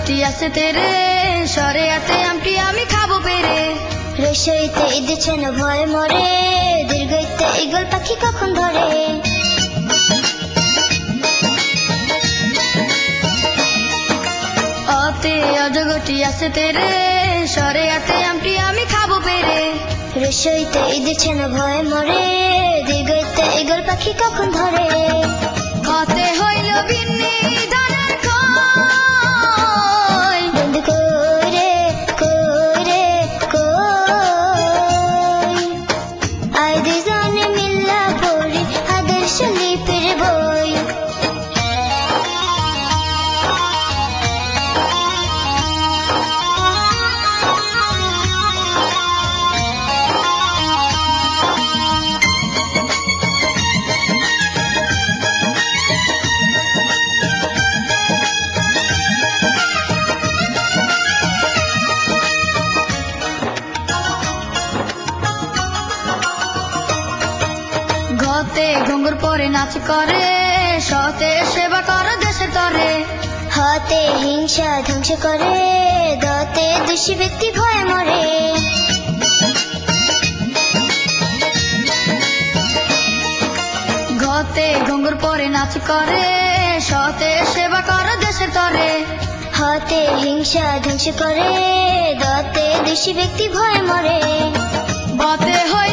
গতি আছে তেরে, সরে আতে আমটি আমি খাবো পেরে। রসইতে ইঁদেছে না ভয় মরে, দীর্ঘইতে ঈগল পাখি কখন ধরে। অতে অজগতি আছে তেরে, সরে আতে আমটি আমি খাবো পেরে। রসইতে ইঁদেছে না ভয় মরে, দীর্ঘইতে ঈগল পাখি কখন ধরে। কতে হইল বিন্নি ধানের কই, বন্ধু কই রে কই রে কই, আয় দুজনে মিল্লা পড়ি আদর্শ লিপির বই। গতে ঘুঙ্গুর পরে নাচ করে, সতে সেবা করে দেশের তরে। হাতে হিংসা ধ্বংস করে, দতে দোষী ব্যক্তি ভয়ে মরে। গতে ঘুঙ্গুর পরে নাচ করে, সতে সেবা করে দেশের তরে। হাতে হিংসা ধ্বংস করে, দতে দোষী ব্যক্তি ভয়ে মরে। বতে হই